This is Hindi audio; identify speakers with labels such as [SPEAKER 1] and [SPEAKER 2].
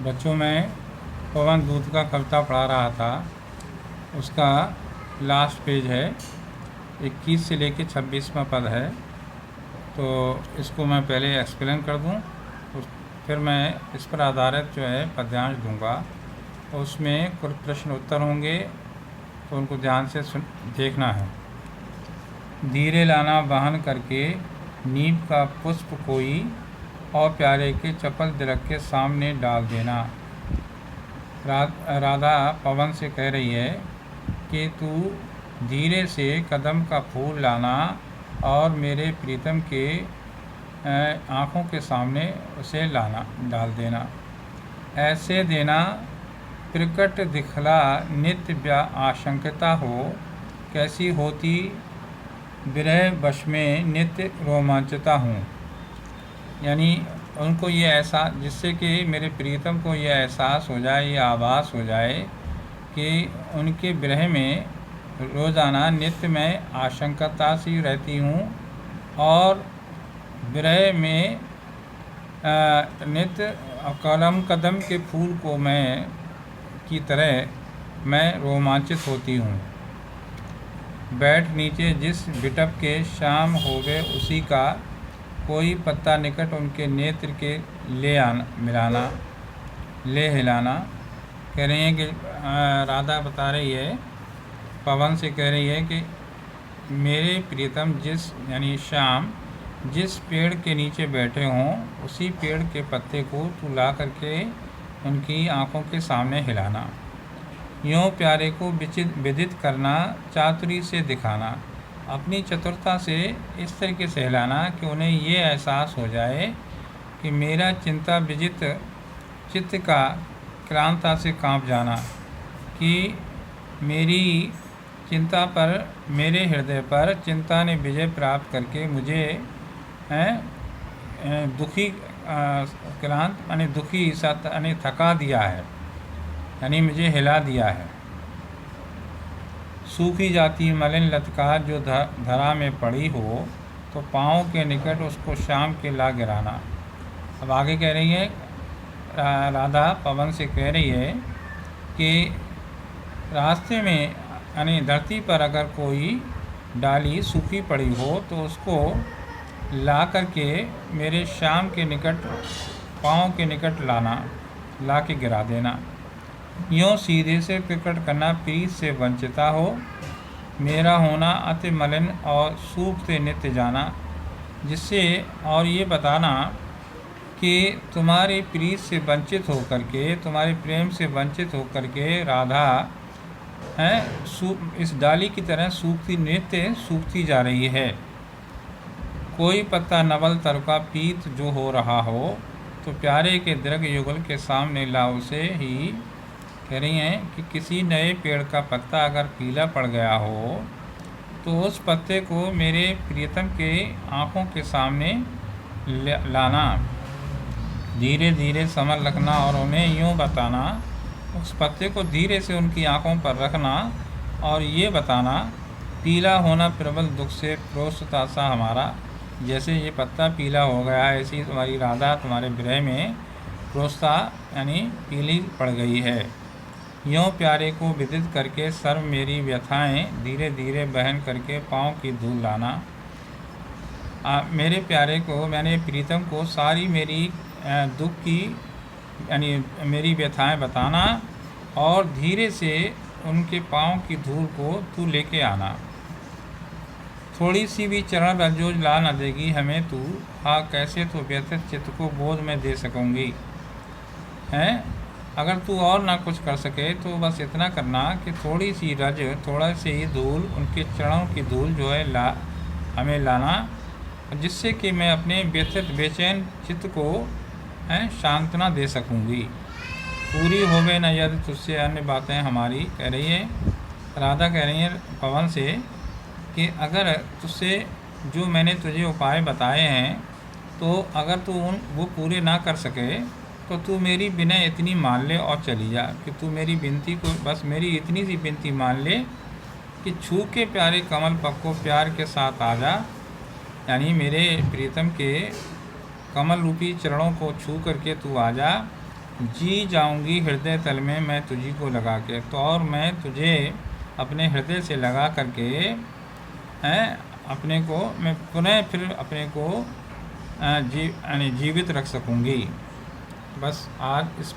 [SPEAKER 1] बच्चों में पवन दूत का कविता पढ़ा रहा था। उसका लास्ट पेज है, 21 से लेके 26वां पद है। तो इसको मैं पहले एक्सप्लेन कर दूं, फिर मैं इस पर आधारित जो है पद्यांश दूंगा। उसमें कुछ प्रश्न उत्तर होंगे, तो उनको ध्यान से देखना है। धीरे लाना बहन करके नीम का पुष्प कोई, और प्यारे के चपल तिलक के सामने डाल देना। राधा पवन से कह रही है कि तू धीरे से कदम का फूल लाना और मेरे प्रीतम के आँखों के सामने उसे लाना डाल देना। ऐसे देना प्रकट दिखला नित्य आशंकता हो, कैसी होती विरह वश में नित्य रोमांचता हूँ। यानी उनको ये ऐसा, जिससे कि मेरे प्रीतम को ये एहसास हो जाए, ये आभास हो जाए कि उनके विरह में रोज़ाना नित्य मैं आशंकता सी रहती हूँ, और विरह में नित्य कदम के फूल को मैं की तरह मैं रोमांचित होती हूँ। बैठ नीचे जिस बिटप के शाम होवे उसी का, कोई पत्ता निकट उनके नेत्र के ले आना मिलाना ले हिलाना। कह रही है कि राधा बता रही है, पवन से कह रही है कि मेरे प्रियतम जिस यानी शाम जिस पेड़ के नीचे बैठे हों, उसी पेड़ के पत्ते को तू ला करके उनकी आँखों के सामने हिलाना। यूँ प्यारे को विदित करना, चातुरी से दिखाना, अपनी चतुरता से इस तरीके से हिलाना कि उन्हें ये एहसास हो जाए कि मेरा चिंता विजित चित्त का क्रांता से कांप जाना, कि मेरी चिंता पर, मेरे हृदय पर चिंता ने विजय प्राप्त करके मुझे दुखी क्रांत यानी दुखी सत यानी थका दिया है, यानी मुझे हिला दिया है। सूखी जाती मलिन लतकार जो धरा में पड़ी हो, तो पाँव के निकट उसको शाम के ला गिराना। अब आगे कह रही है, राधा पवन से कह रही है कि रास्ते में यानी धरती पर अगर कोई डाली सूखी पड़ी हो, तो उसको ला करके मेरे शाम के निकट, पाँव के निकट ला के गिरा देना। यूँ सीधे से प्रकट करना प्रीत से वंचिता हो, मेरा होना अति मलिन और सूखते नित्य जाना। जिससे और ये बताना कि तुम्हारी प्रीत से वंचित होकर के, तुम्हारे प्रेम से वंचित होकर के राधा इस डाली की तरह सूखती, नित्य सूखती जा रही है। कोई पत्ता नवल तर का पीत जो हो रहा हो, तो प्यारे के दृग युगल के सामने लाओ से ही। कह रही हैं कि किसी नए पेड़ का पत्ता अगर पीला पड़ गया हो, तो उस पत्ते को मेरे प्रियतम के आँखों के सामने लाना, धीरे धीरे समझ रखना और उन्हें यूँ बताना, उस पत्ते को धीरे से उनकी आँखों पर रखना और ये बताना, पीला होना प्रबल दुख से प्रोस्तता सा हमारा। जैसे ये पत्ता पीला हो गया, ऐसी तुम्हारी राधा तुम्हारे विरह में प्रोस्ता यानी पीली पड़ गई है। यूँ प्यारे को विदित करके सर्व मेरी व्यथाएं धीरे धीरे बहन करके पाँव की धूल लाना। मेरे प्यारे को, मैंने प्रीतम को सारी मेरी दुख की यानी मेरी व्यथाएं बताना, और धीरे से उनके पाँव की धूल को तू लेके आना। थोड़ी सी भी चरण रंजोज ला न देगी हमें तू, हाँ कैसे तो व्यथित चित्त को बोध में दे सकूँगी। हैं, अगर तू और ना कुछ कर सके तो बस इतना करना कि थोड़ी सी रज, थोड़ा से ही धूल, उनके चरणों की धूल जो है हमें लाना, जिससे कि मैं अपने व्यथित बेचैन चित्त को सांत्वना दे सकूँगी। पूरी होवे न यदि तुझसे अन्य बातें हमारी। कह रही है राधा, कह रही है पवन से कि अगर तुझसे जो मैंने तुझे उपाय बताए हैं, तो अगर तू वो पूरे ना कर सके, तो तू मेरी विनय इतनी मान ले और चली जा, कि तू मेरी विनती को, बस मेरी इतनी सी विनती मान ले कि छू के प्यारे कमल पग को प्यार के साथ आ जा, यानी मेरे प्रीतम के कमल रूपी चरणों को छू करके तू आ जा जी जाऊंगी हृदय तल में मैं तुझी को लगा के। तो और मैं तुझे अपने हृदय से लगा करके अपने को मैं पुनः फिर अपने को जीवित रख सकूंगी। बस आज इस